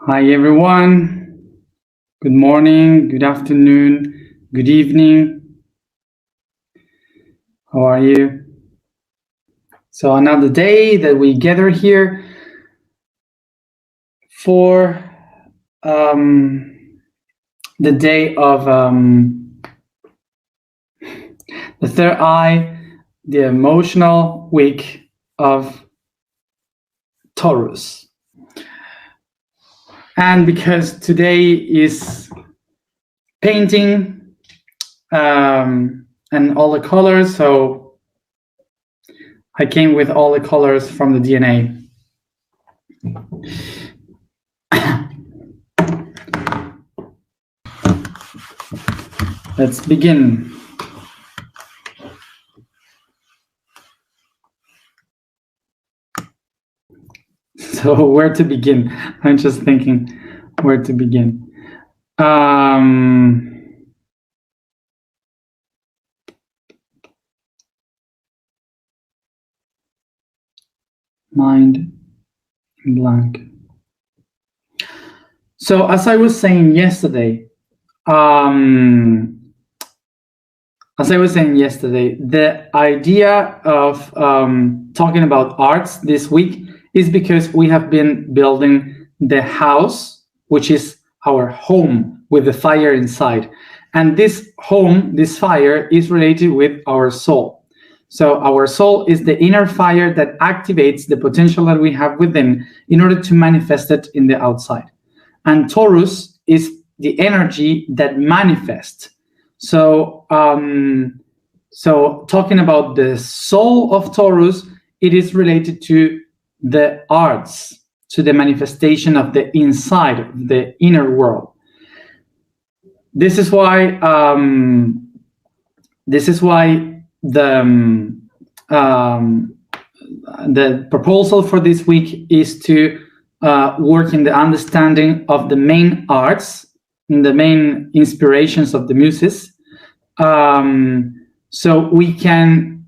Hi everyone. Good morning, good afternoon, good evening. How are you? So another day that we gather here for the day of the third eye, the emotional week of Taurus. And because today is painting and all the colors, so I came with all the colors from the DNA. Let's begin. So where to begin? I'm just thinking where to begin. Mind blank. So as I was saying yesterday, the idea of talking about arts this week is because we have been building the house, which is our home with the fire inside. And this home, this fire, is related with our soul. So our soul is the inner fire that activates the potential that we have within in order to manifest it in the outside. And Taurus is the energy that manifests. So, talking about the soul of Taurus, it is related to the arts, to the manifestation of the inside, of the inner world. This is why the proposal for this week is to work in the understanding of the main arts, the main inspirations of the muses, so we can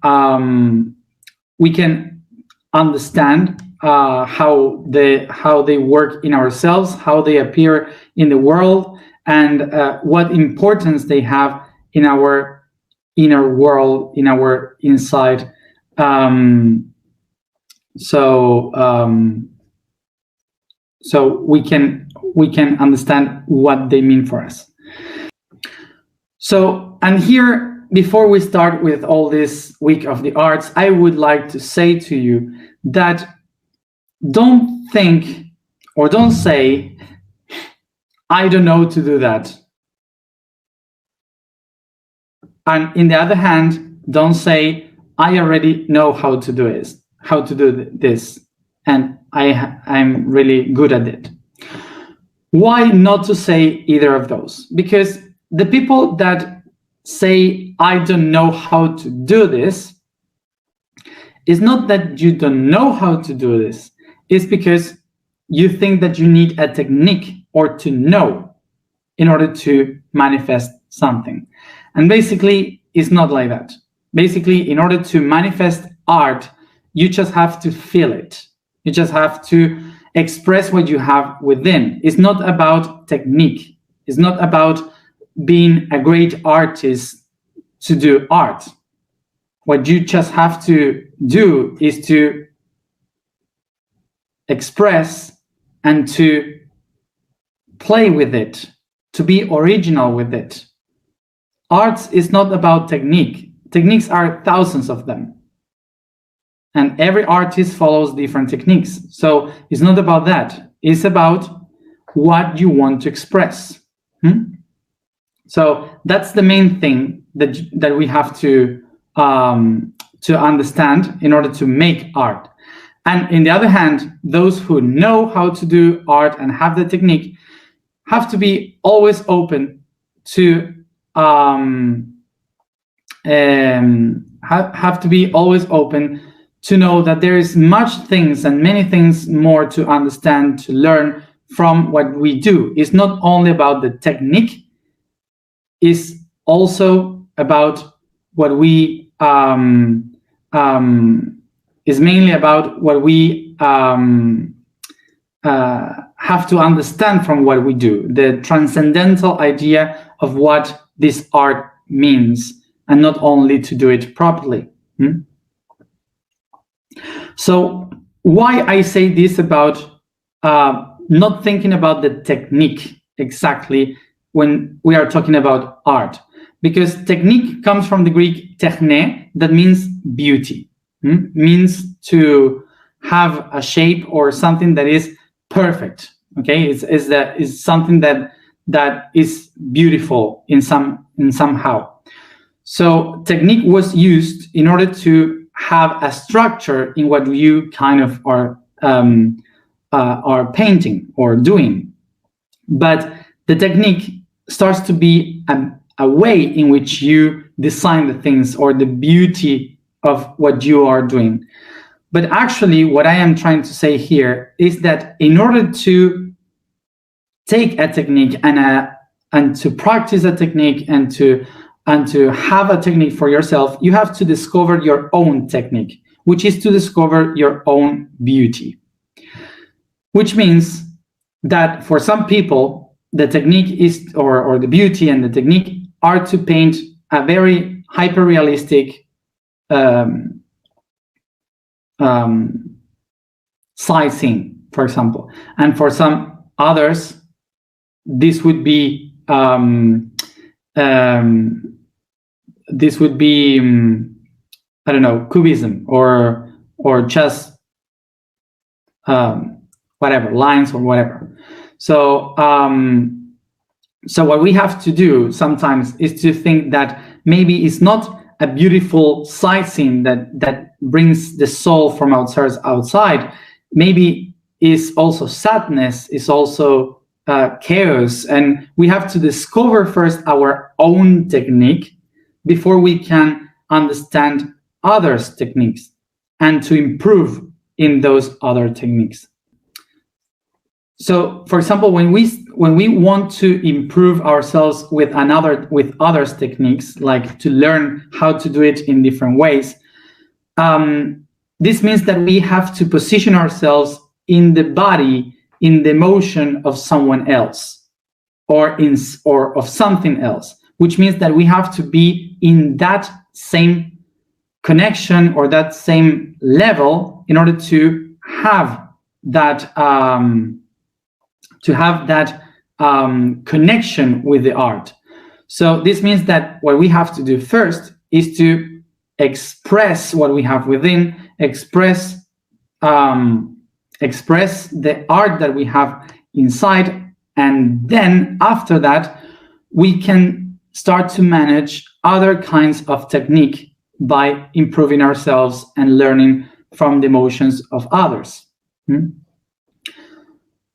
understand how they work in ourselves, how they appear in the world, and what importance they have in our inner world, in our inside. So we can understand what they mean for us. So, and here, before we start with all this week of the arts, I would like to say to you that don't think or don't say, I don't know to do that. And in the other hand, don't say, I already know how to do this, and I'm really good at it. Why not to say either of those? Because the people that say, I don't know how to do this, is not that you don't know how to do this. It's because you think that you need a technique or to know in order to manifest something. And basically, it's not like that. Basically, in order to manifest art, you just have to feel it. You just have to express what you have within. It's not about technique. It's not about being a great artist to do art. What you just have to do is to express and to play with it, to be original with it. Art is not about technique. Techniques are thousands of them. And every artist follows different techniques. So it's not about that. It's about what you want to express. So that's the main thing that we have to understand in order to make art. And in the other hand, those who know how to do art and have the technique have to be always open to have to be always open to know that there is much things and many things more to understand, to learn from what we do. It's not only about the technique, it's also about what we is mainly about what we have have to understand from what we do, the transcendental idea of what this art means, and not only to do it properly. So why I say this about not thinking about the technique exactly when we are talking about art? Because technique comes from the Greek techne, that means beauty, means to have a shape or something that is perfect. Okay, is something that is beautiful in somehow. So technique was used in order to have a structure in what you kind of are painting or doing. But the technique starts to be a way in which you design the things or the beauty of what you are doing. But actually, what I am trying to say here is that in order to take a technique and to practice a technique and to have a technique for yourself, you have to discover your own technique, which is to discover your own beauty. Which means that for some people, the technique is, or the beauty and the technique are to paint a very hyper-realistic side scene, for example. And for some others, this would be I don't know, cubism or just whatever, lines or whatever. So so what we have to do sometimes is to think that maybe it's not a beautiful sight scene that brings the soul from outside. Maybe is also sadness, is also chaos, and we have to discover first our own technique before we can understand others' techniques and to improve in those other techniques. So, for example, when we want to improve ourselves with others' techniques, like to learn how to do it in different ways, this means that we have to position ourselves in the body, in the motion of someone else, or of something else, which means that we have to be in that same connection or that same level in order to have that connection with the art. So this means that what we have to do first is to express what we have within, express the art that we have inside, and then after that we can start to manage other kinds of technique by improving ourselves and learning from the emotions of others.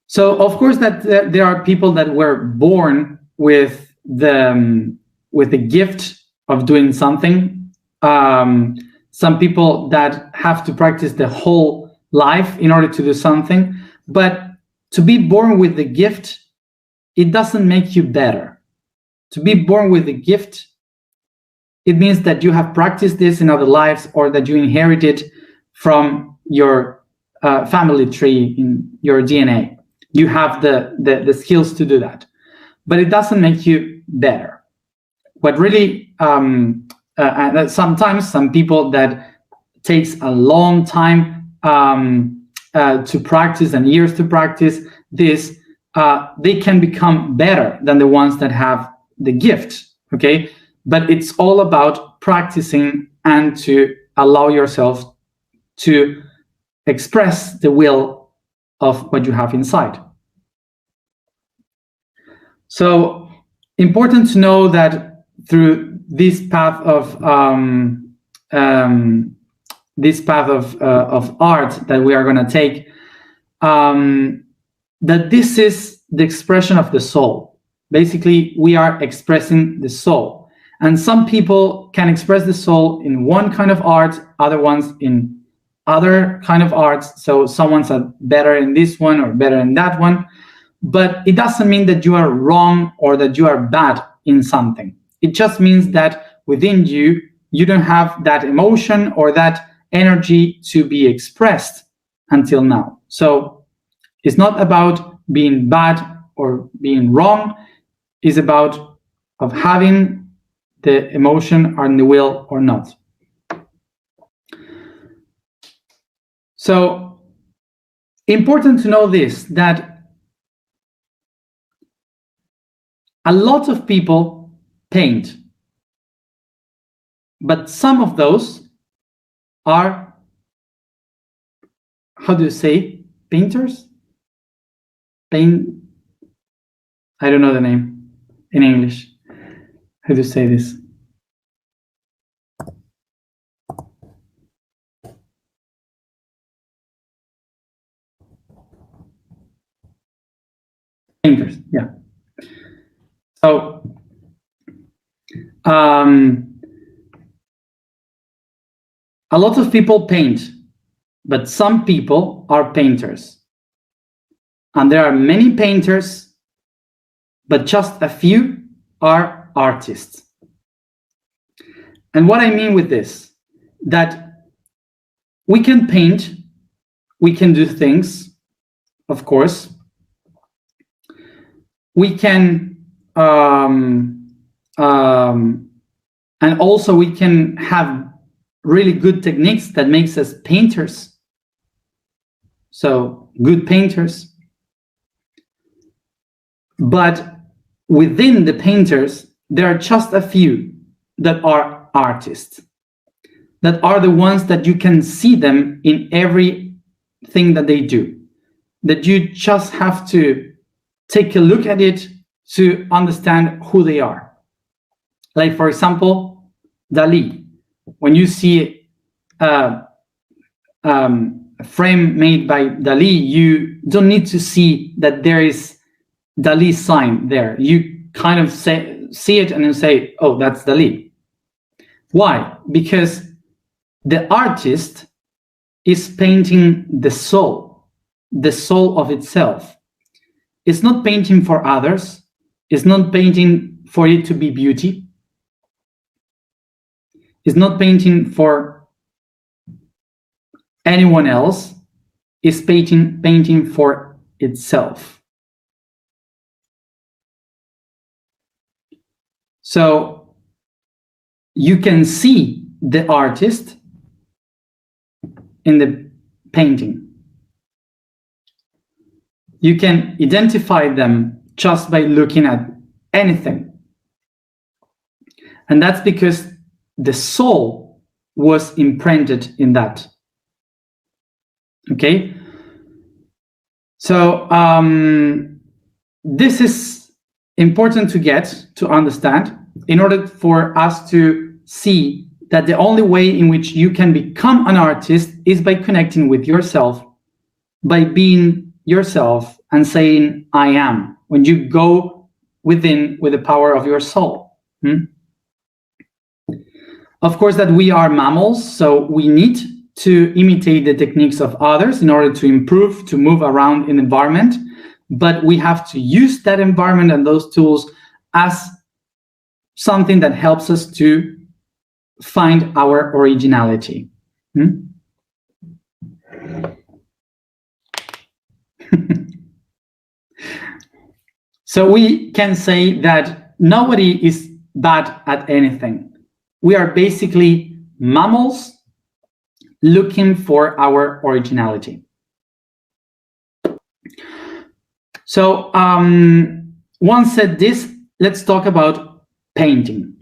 So of course that there are people that were born with the gift of doing something. Some people that have to practice the whole life in order to do something. But to be born with the gift, it doesn't make you better. To be born with the gift, it means that you have practiced this in other lives, or that you inherit it from your family tree, in your DNA. You have the skills to do that, but it doesn't make you better. What really, sometimes some people that takes a long time to practice and years to practice this, they can become better than the ones that have the gift, okay? But it's all about practicing and to allow yourself to express the will of what you have inside. So important to know that through this path of art that we are going to take, that this is the expression of the soul. Basically, we are expressing the soul. And some people can express the soul in one kind of art, other ones in other kind of arts. So someone's better in this one or better in that one. But it doesn't mean that you are wrong or that you are bad in something. It just means that within you, you don't have that emotion or that energy to be expressed until now. So it's not about being bad or being wrong. It's about of having the emotion and the will or not. So important to know this, that a lot of people paint, but some of those are, how do you say, painters? I don't know the name in English. How do you say this? Painters, yeah. So a lot of people paint, but some people are painters. And there are many painters, but just a few are artists. And what I mean with this, that we can paint, we can do things, of course. We can, and also we can have really good techniques that makes us painters. So good painters. But within the painters, there are just a few that are artists, that are the ones that you can see them in everything that they do, that you just have to take a look at it to understand who they are. Like, for example, Dali. When you see a frame made by Dali, you don't need to see that there is Dali's sign there. You kind of see it and you say, oh, that's Dali. Why? Because the artist is painting the soul of itself. It's not painting for others. It's not painting for it to be beauty. It's not painting for anyone else. It's painting for itself. So you can see the artist in the painting. You can identify them just by looking at anything. And that's because the soul was imprinted in that. Okay? So this is important to understand in order for us to see that the only way in which you can become an artist is by connecting with yourself, by being yourself and saying, I am, when you go within with the power of your soul. Of course, that we are mammals, so we need to imitate the techniques of others in order to improve, to move around in the environment, but we have to use that environment and those tools as something that helps us to find our originality. So we can say that nobody is bad at anything. We are basically mammals looking for our originality. So once said this, let's talk about painting.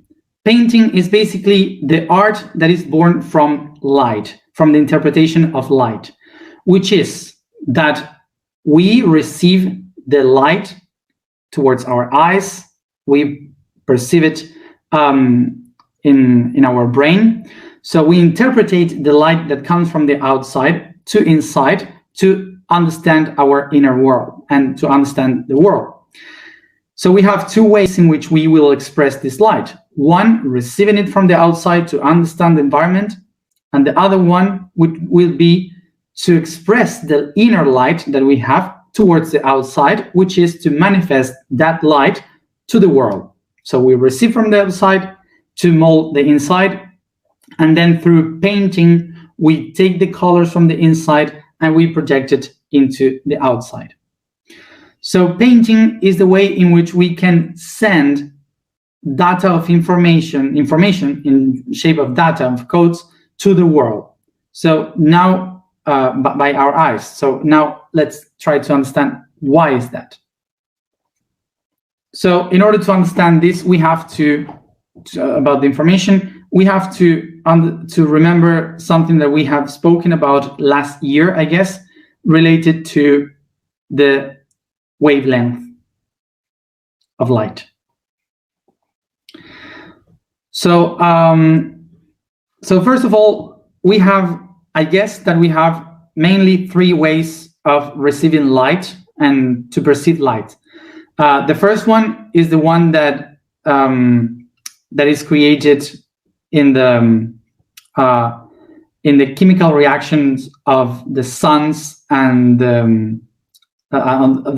Painting is basically the art that is born from light, from the interpretation of light, which is that we receive the light towards our eyes, we perceive it in our brain. So we interpretate the light that comes from the outside to inside to understand our inner world and to understand the world. So we have two ways in which we will express this light. One, receiving it from the outside to understand the environment, and the other one will be to express the inner light that we have towards the outside, which is to manifest that light to the world. So we receive from the outside to mold the inside, and then through painting, we take the colors from the inside and we project it into the outside. So paging is the way in which we can send data of information in shape of data of codes to the world. So now by our eyes. So now let's try to understand why is that. So in order to understand this, we have to about the information, we have to remember something that we have spoken about last year, I guess, related to the wavelength of light. So, so first of all, we have, I guess that we have mainly three ways of receiving light and to perceive light. The first one is the one that that is created in the chemical reactions of the suns and the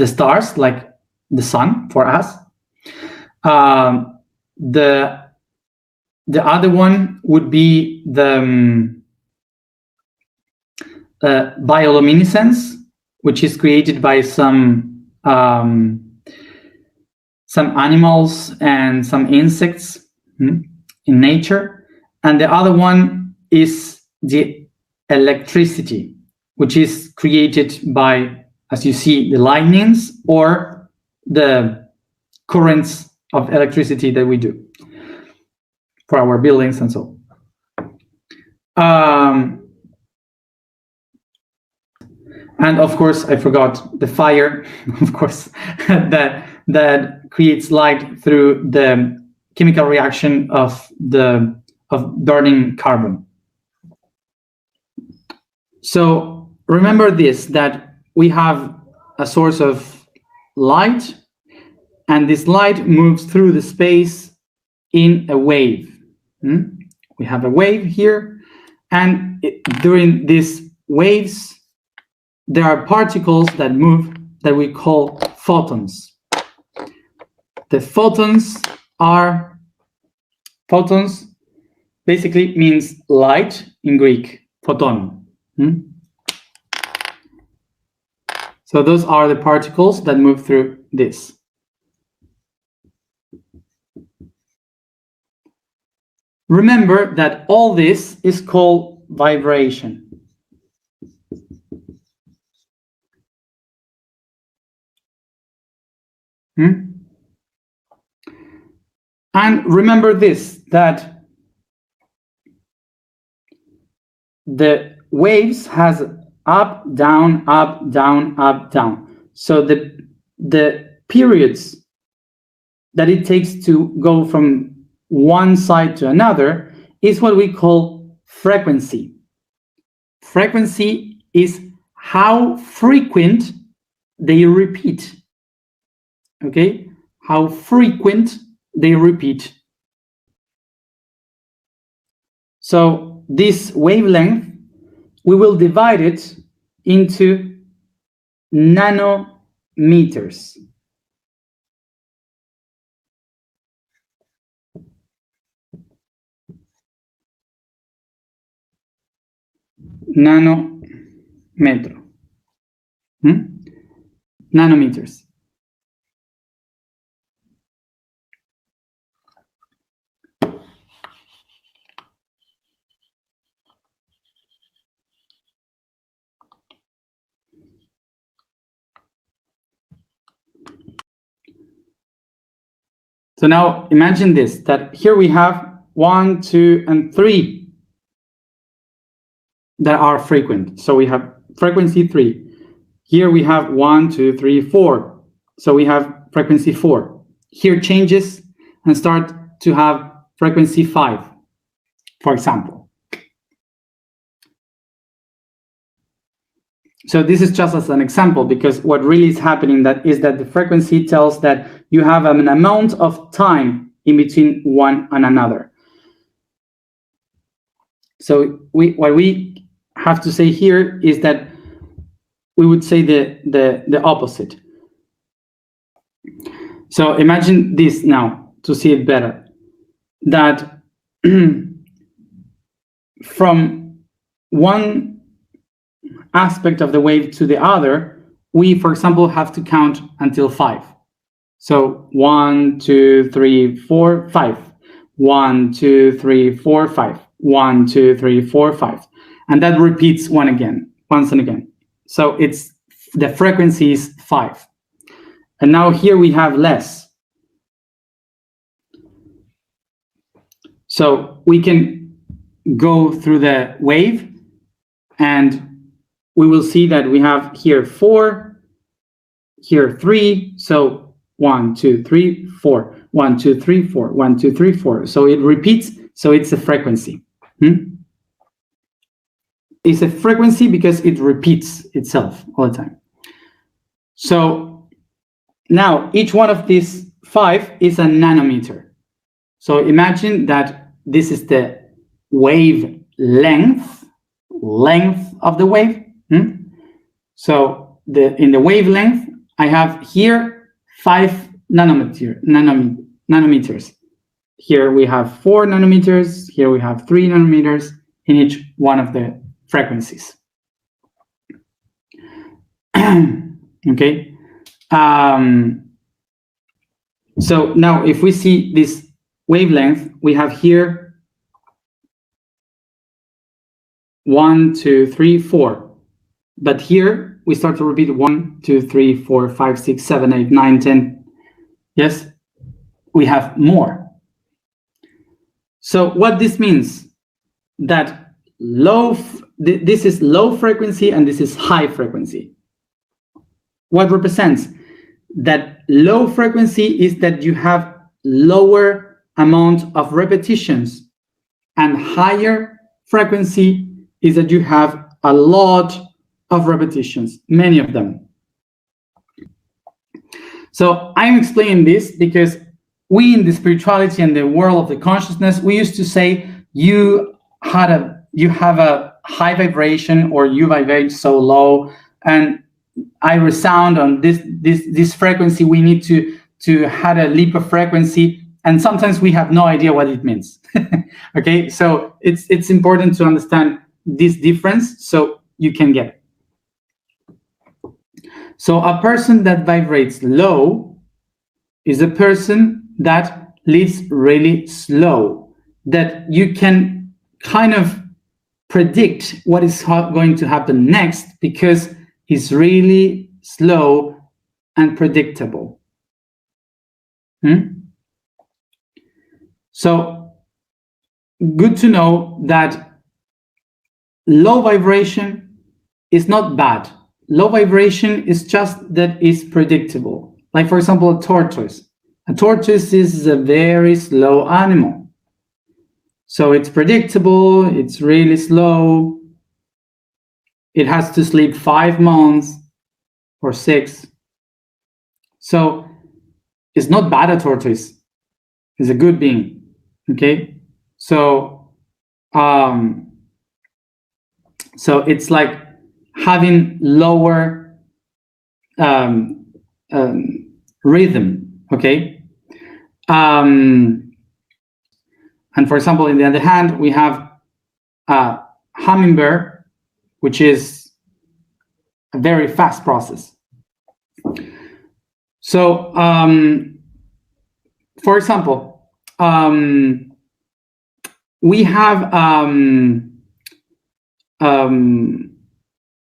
stars, like the sun for us. The other one would be the bioluminescence, which is created by some animals and some insects in nature. And the other one is the electricity, which is created by, as you see, the lightnings or the currents of electricity that we do for our buildings and so. And of course, I forgot the fire, of course, that creates light through the chemical reaction of burning carbon. So remember this, that we have a source of light, and this light moves through the space in a wave. We have a wave here, and during these waves, there are particles that move that we call photons. The photons basically means light in Greek, photon. So those are the particles that move through this. Remember that all this is called vibration. And remember this, that the waves has up, down, up, down, up, down. So the periods that it takes to go from one side to another is what we call frequency. Frequency is how frequent they repeat. Okay? How frequent they repeat. So this wavelength, we will divide it into nanometers. Nanometro. Nanometers. So now imagine this, that here we have 1, 2, and 3 that are frequent. So we have frequency 3. Here we have 1, 2, 3, 4. So we have frequency 4. Here changes and start to have frequency 5, for example. So this is just as an example, because what really is happening is that the frequency tells that you have an amount of time in between one and another. So what we have to say here is that we would say the opposite. So imagine this now to see it better, that from one aspect of the wave to the other, we, for example, have to count until 5. So 1, 2, 3, 4, 5. 1, 2, 3, 4, 5. 1, 2, 3, 4, 5. And that repeats once and again. So it's the frequency is 5. And now here we have less. So we can go through the wave and we will see that we have here 4, here 3. So 1, 2, 3, 4. 1, 2, 3, 4. 1, 2, 3, 4. So it repeats. So it's a frequency. It's a frequency because it repeats itself all the time. So now each one of these 5 is a nanometer. So imagine that this is the wave length of the wave. So in the wavelength, I have here 5 nanometers. Here we have 4 nanometers. Here we have 3 nanometers in each one of the frequencies. Okay. So now if we see this wavelength, we have here 1, 2, 3, 4. But here we start to repeat 1, 2, 3, 4, 5, 6, 7, 8, 9, 10. Yes, we have more. So what this means, that this is low frequency and this is high frequency. What represents that low frequency is that you have lower amount of repetitions, and higher frequency is that you have a lot of repetitions, many of them. So I'm explaining this because we in the spirituality and the world of the consciousness, we used to say you have a high vibration, or you vibrate so low, and I resound on this frequency. We need to have a leap of frequency, and sometimes we have no idea what it means. Okay, so it's important to understand this difference so you can get it. So a person that vibrates low is a person that lives really slow, that you can kind of predict what is going to happen next because it's really slow and predictable. So good to know that low vibration is not bad. Low vibration is just that it's predictable. Like, for example, a tortoise. A tortoise is a very slow animal. So it's predictable, it's really slow. It has to sleep 5 months or 6. So it's not bad, a tortoise. It's a good being. Okay? So it's like having lower rhythm, okay? And for example, in the other hand, we have a hummingbird, which is a very fast process. So, for example, we have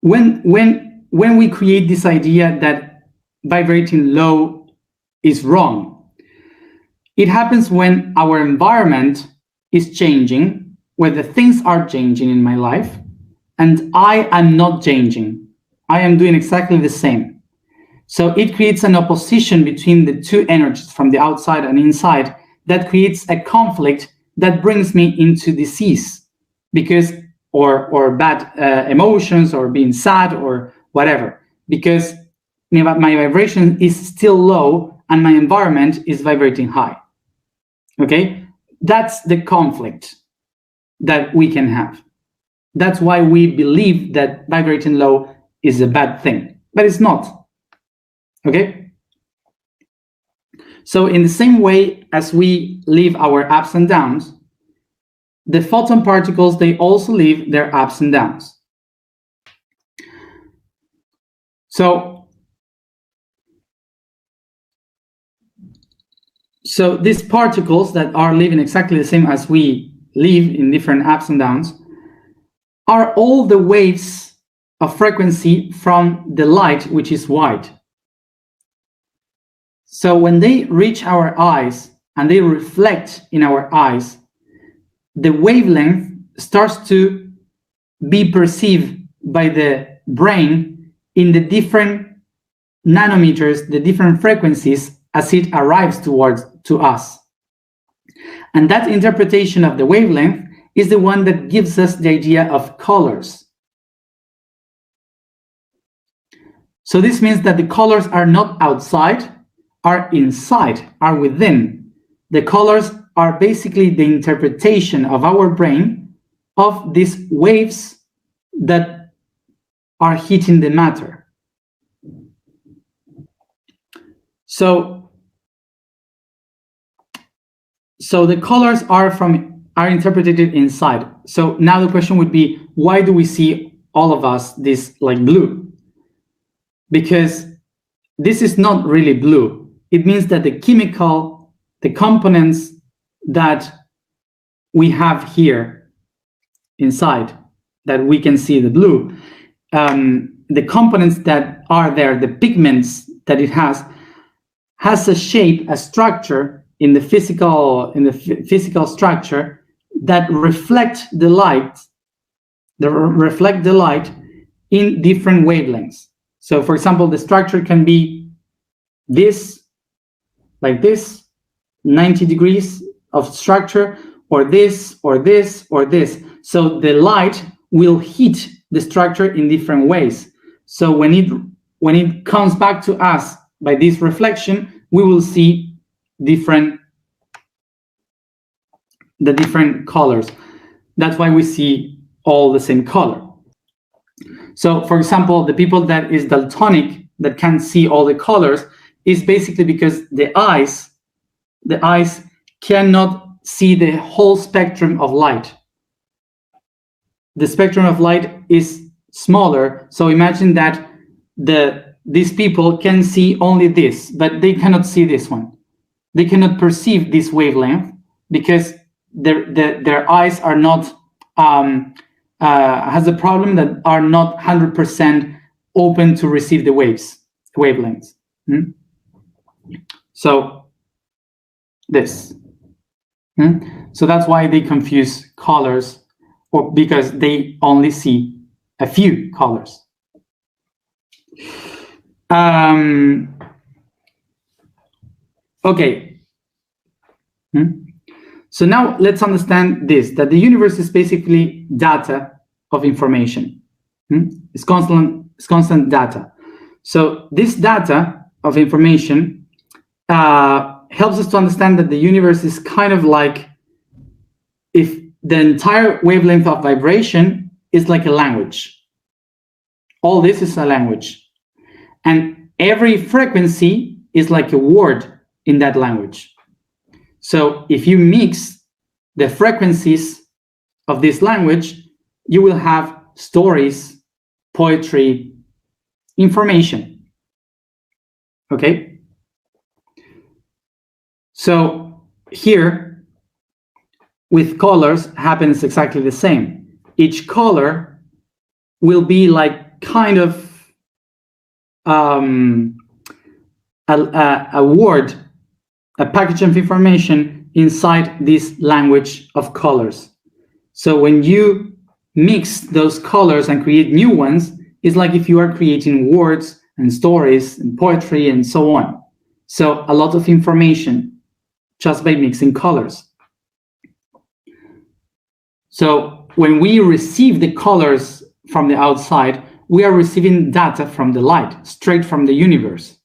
when we create this idea that vibrating low is wrong, it happens when our environment is changing, where the things are changing in my life, and I am not changing. I am doing exactly the same. So it creates an opposition between the two energies from the outside and inside that creates a conflict that brings me into disease, because or bad emotions, or being sad or whatever, because my vibration is still low and my environment is vibrating high. Okay, that's the conflict that we can have. That's why we believe that vibrating low is a bad thing, but it's not. Okay, so in the same way as we live our ups and downs, the photon particles, they also live their ups and downs. So So these particles that are living exactly the same as we live in different ups and downs are all the waves of frequency from the light, which is white. So when they reach our eyes and they reflect in our eyes, the wavelength starts to be perceived by the brain in the different nanometers, the different frequencies as it arrives to us. And that interpretation of the wavelength is the one that gives us the idea of colors. So this means that the colors are not outside, are inside, are within. The colors are basically the interpretation of our brain of these waves that are hitting the matter. So the colors are interpreted inside. So now the question would be, why do we see all of us this like blue? Because this is not really blue. It means that the components that we have here inside, that we can see the blue, the components that are there, the pigments that it has a shape, a structure in the physical structure that reflect the light in different wavelengths. So for example, the structure can be this, like this, 90 degrees of structure, or this, or this, or this. So the light will hit the structure in different ways. So when it comes back to us by this reflection, we will see the different colors. That's why we see all the same color. So for example, the people that is daltonic, that can't see all the colors, is basically because the eyes cannot see the whole spectrum of light. The spectrum of light is smaller. So imagine that these people can see only this, but they cannot see this one. They cannot perceive this wavelength because their eyes are not has a problem that are not 100% open to receive the wavelengths. So this. So that's why they confuse colors, or because they only see a few colors. Okay. So now let's understand this, that the universe is basically data of information. It's constant data. So this data of information helps us to understand that the universe is kind of like if the entire wavelength of vibration is like a language. All this is a language. And every frequency is like a word in that language. So if you mix the frequencies of this language, you will have stories, poetry, information. Okay? So here, with colors, happens exactly the same. Each color will be like kind of a word, a package of information inside this language of colors. So when you mix those colors and create new ones, it's like if you are creating words and stories and poetry and so on. So a lot of information just by mixing colors. So when we receive the colors from the outside, we are receiving data from the light, straight from the universe.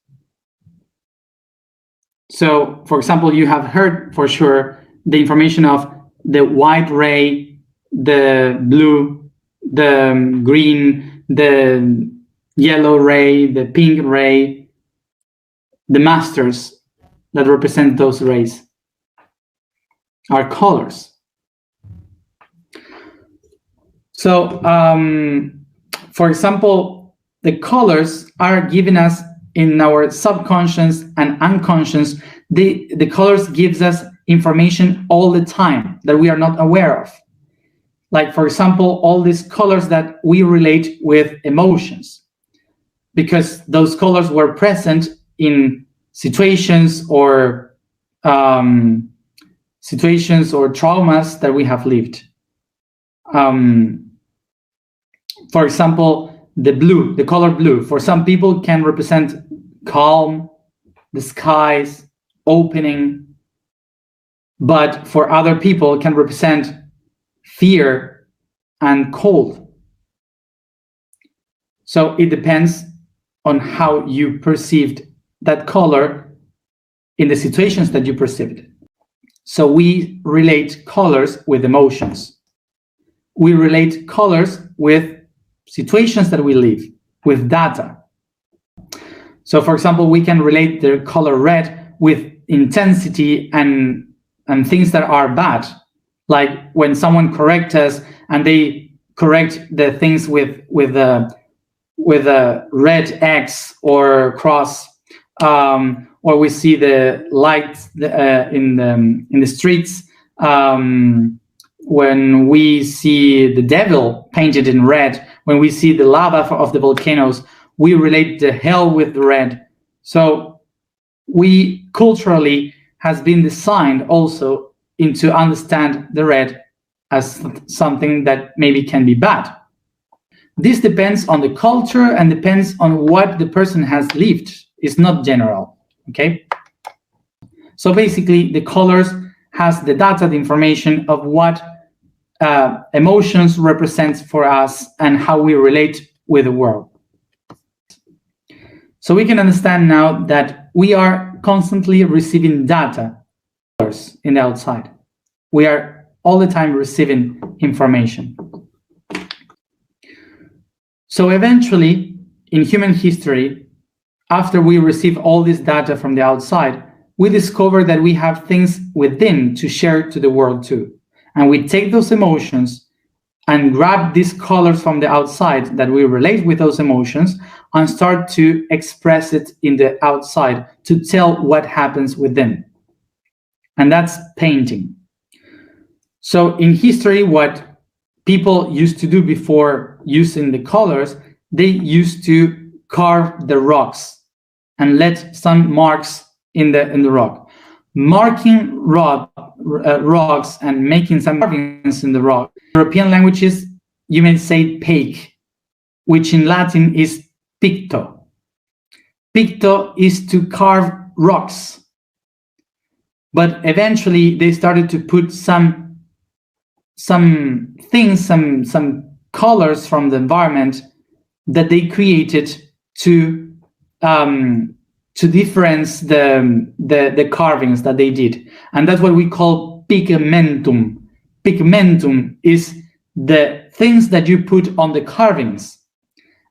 So, for example, you have heard for sure the information of the white ray, the blue, the green, the yellow ray, the pink ray, the masters that represent those rays are colors. So, for example, the colors are giving us in our subconscious and unconscious, the colors gives us information all the time that we are not aware of. Like, for example, all these colors that we relate with emotions, because those colors were present in situations or traumas that we have lived. For example, the color blue, for some people can represent calm, the skies, opening, but for other people can represent fear and cold. So it depends on how you perceived that color in the situations that you perceived. So we relate colors with emotions. We relate colors with situations that we live, with data. So for example, we can relate the color red with intensity and things that are bad, like when someone corrects us and they correct the things with a red X or cross, or we see the lights in the streets, when we see the devil painted in red, when we see the lava of the volcanoes, we relate the hell with the red. So we culturally has been designed also into understand the red as something that maybe can be bad. This depends on the culture and depends on what the person has lived. It's not general, okay? So basically the colors has the data, the information of what emotions represents for us and how we relate with the world. So we can understand now that we are constantly receiving data in the outside. We are all the time receiving information. So eventually, in human history, after we receive all this data from the outside, we discover that we have things within to share to the world too. And we take those emotions and grab these colors from the outside that we relate with those emotions and start to express it in the outside to tell what happens within. And that's painting. So in history, what people used to do before using the colors, they used to carve the rocks and let some marks in the rock. Marking rocks and making some carvings in the rock. European languages, you may say pake, which in Latin is picto. Picto is to carve rocks. But eventually they started to put some things, some colors from the environment that they created to difference the carvings that they did. And that's what we call pigmentum. Pigmentum is the things that you put on the carvings.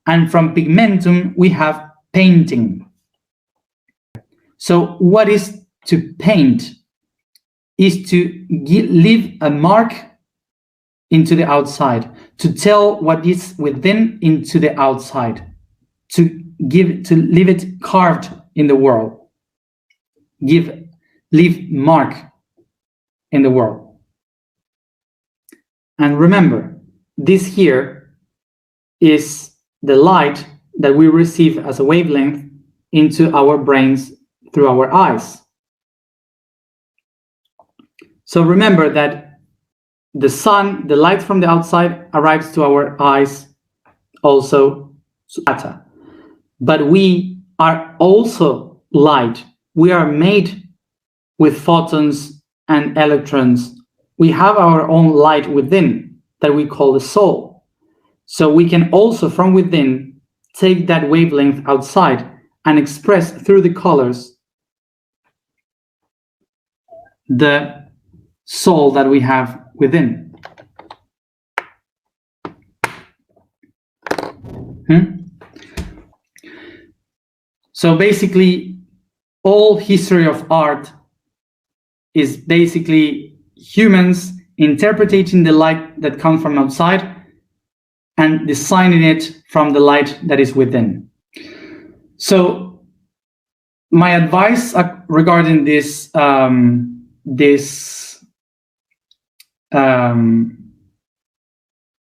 And from pigmentum, we have painting. So what is to paint? Is to leave a mark into the outside, to tell what is within into the outside, to leave it carved in the world, leave mark in the world. And remember, this here is the light that we receive as a wavelength into our brains through our eyes. So remember that the sun, the light from the outside arrives to our eyes also data. But we are also light. We are made with photons and electrons. We have our own light within that we call the soul. So we can also from within take that wavelength outside and express through the colors the soul that we have within. So basically, all history of art is basically humans interpreting the light that comes from outside and designing it from the light that is within. So my advice regarding this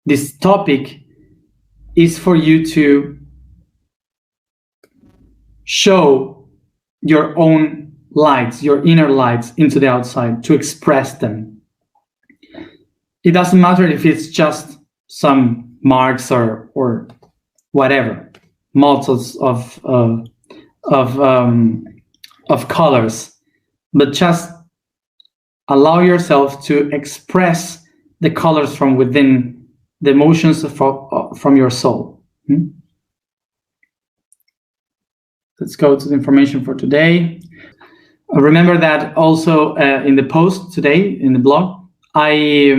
this topic is for you to show your own lights, your inner lights, into the outside, to express them. It doesn't matter if it's just some marks or whatever, multiples of colors, but just allow yourself to express the colors from within, the emotions from your soul. Let's go to the information for today. Remember that also in the post today, in the blog, I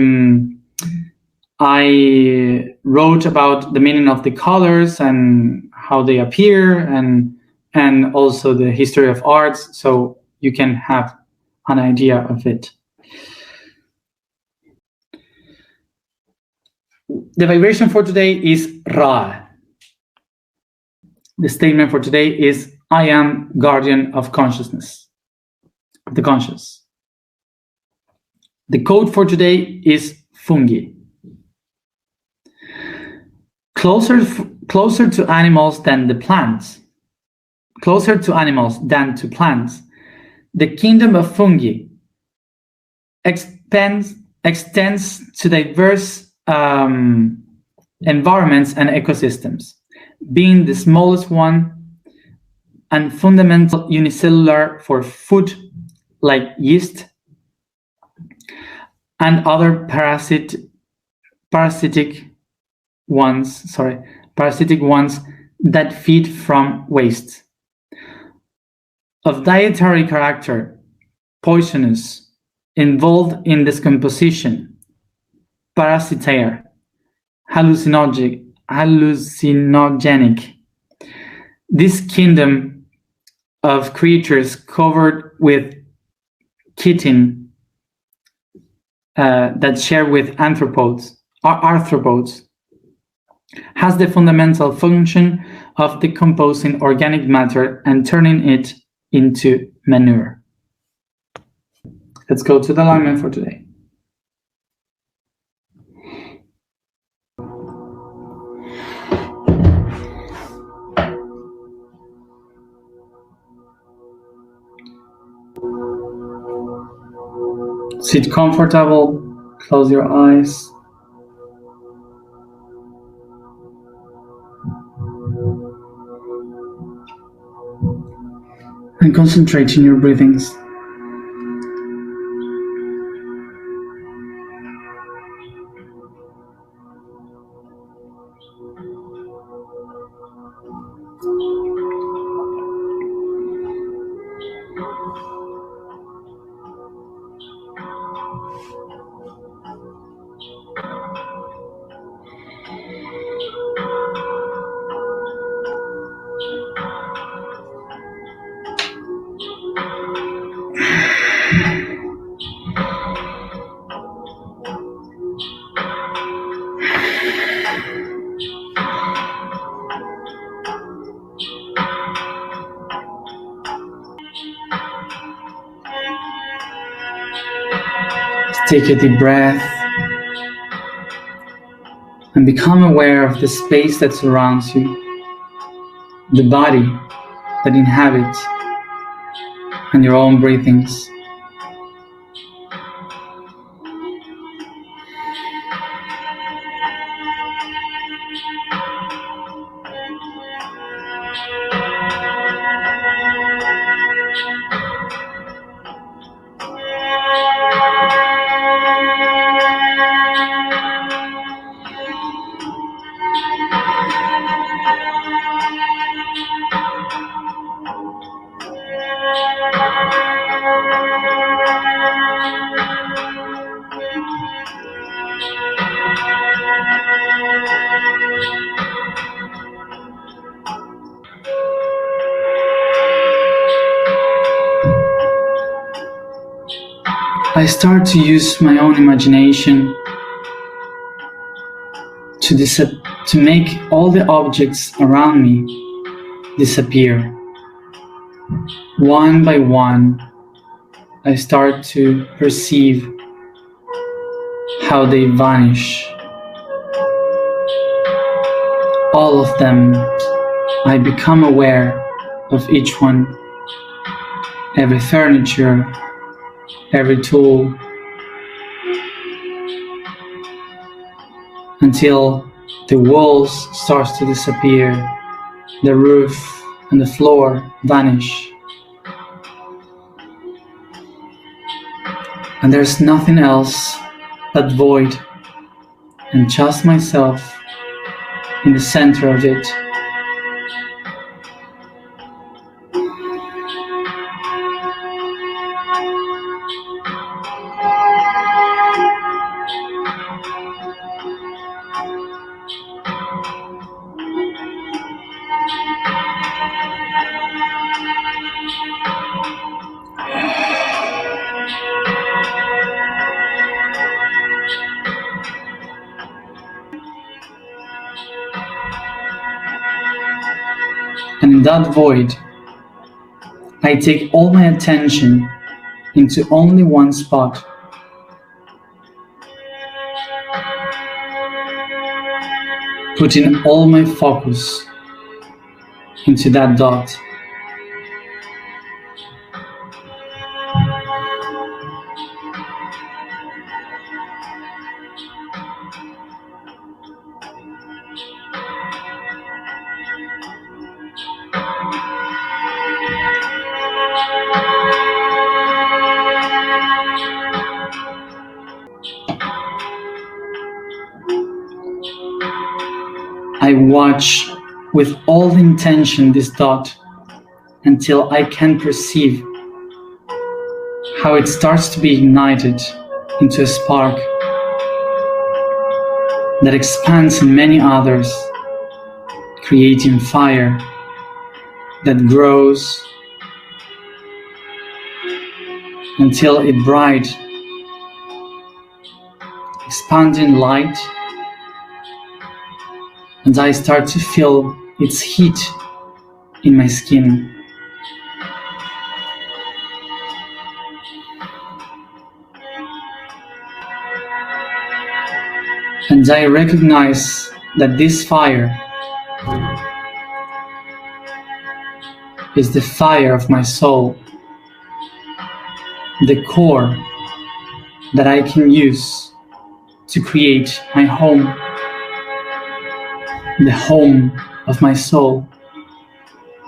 wrote about the meaning of the colors and how they appear, and also the history of arts, so you can have an idea of it. The vibration for today is Ra. The statement for today is, I am guardian of consciousness, of the conscious. The code for today is Fungi. Closer to animals than the plants. Closer to animals than to plants. The kingdom of fungi extends to diverse environments and ecosystems, being the smallest one and fundamental unicellular for food like yeast and other parasitic ones that feed from waste. Of dietary character, poisonous, involved in decomposition, parasitaire, hallucinogenic. This kingdom of creatures covered with chitin that share with arthropods has the fundamental function of decomposing organic matter and turning it into manure. Let's go to the alignment for today. Sit comfortable, close your eyes. And concentrate in your breathings. Take a deep breath and become aware of the space that surrounds you, the body that inhabits, and your own breathings. I start to use my own imagination to make all the objects around me disappear. One by one, I start to perceive how they vanish. All of them, I become aware of each one, every furniture, every tool, until the walls start to disappear, the roof and the floor vanish. And there's nothing else but void, and just myself in the center of it. And in that void, I take all my attention into only one spot. Putting all my focus into that dot. I watch with all intention this dot until I can perceive how it starts to be ignited into a spark that expands in many others, creating fire that grows until it bright, expanding light, and I start to feel its heat in my skin. And I recognize that this fire is the fire of my soul, the core that I can use to create my home, the home of my soul,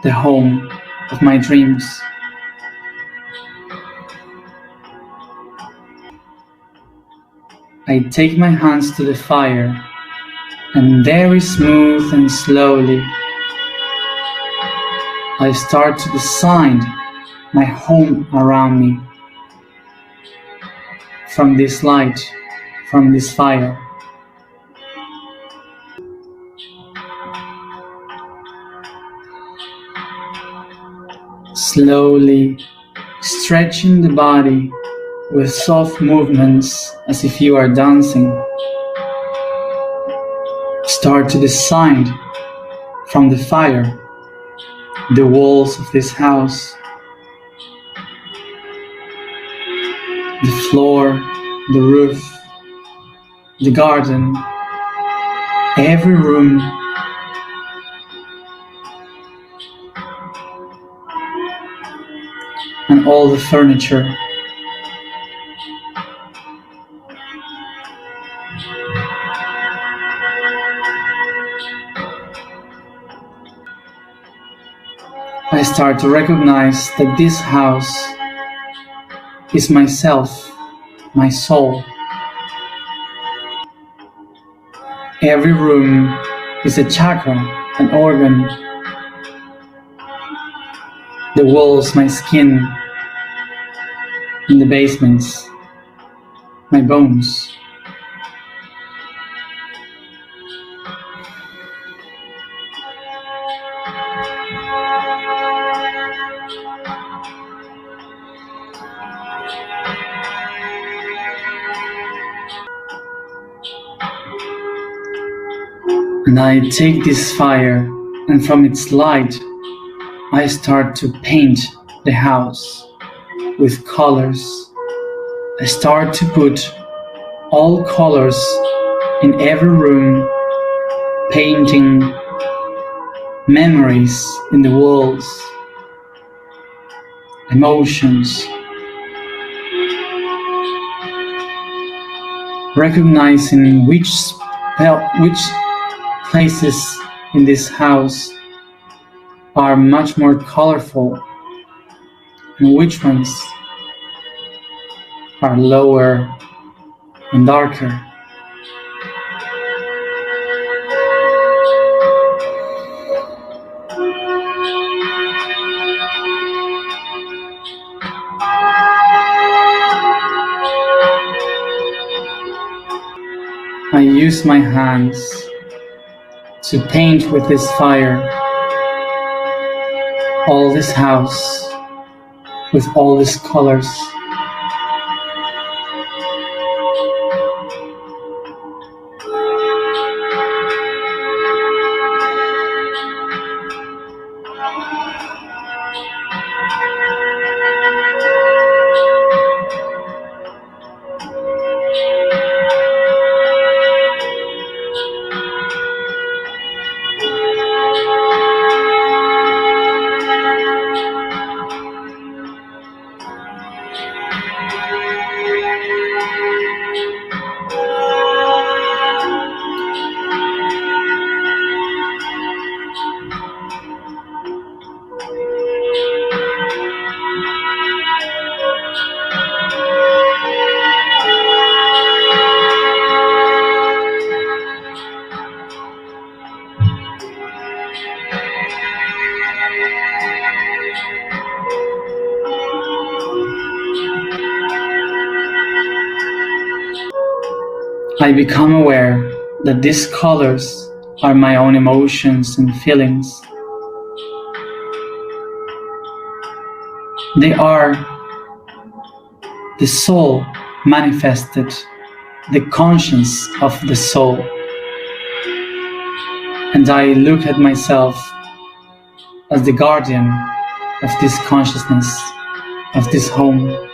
the home of my dreams. I take my hands to the fire, and very smooth and slowly I start to design my home around me from this light, from this fire. Slowly stretching the body with soft movements as if you are dancing. Start to design from the fire the walls of this house, the floor, the roof, the garden, every room, and all the furniture. I start to recognize that this house is myself, my soul. Every room is a chakra, an organ. The walls, my skin, and the basements, my bones. And I take this fire, and from its light, I start to paint the house with colors. I start to put all colors in every room, painting memories in the walls, emotions, recognizing which places in this house are much more colorful and which ones are lower and darker. I use my hands to paint with this fire all this house with all these colors. I become aware that these colors are my own emotions and feelings. They are the soul manifested, the conscience of the soul. And I look at myself as the guardian of this consciousness, of this home.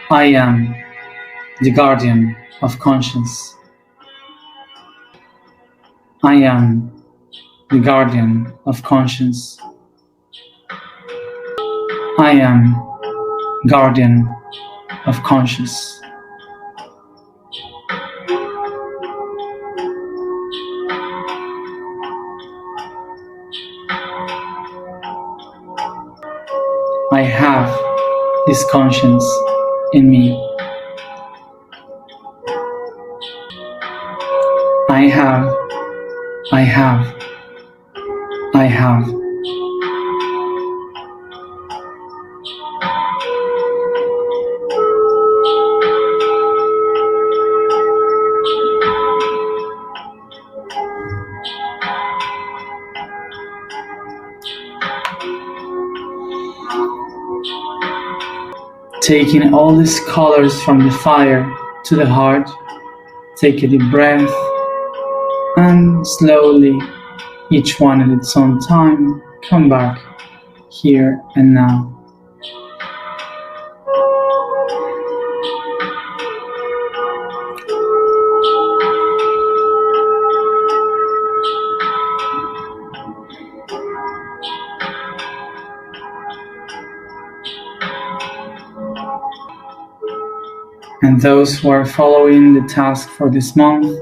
I am the guardian of conscience. I am the guardian of conscience. I am guardian of conscience. I have this conscience in me. I have. taking all these colors from the fire to the heart. Take a deep breath and slowly, each one at its own time, come back here and now. And those who are following the task for this month,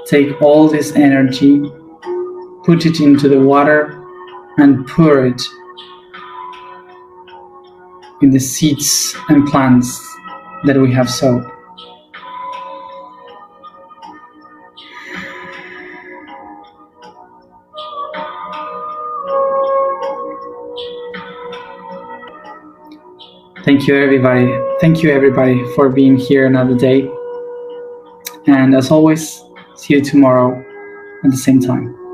take all this energy, put it into the water, and pour it in the seeds and plants that we have sowed. Thank you, everybody. Thank you, everybody, for being here another day. And as always, see you tomorrow at the same time.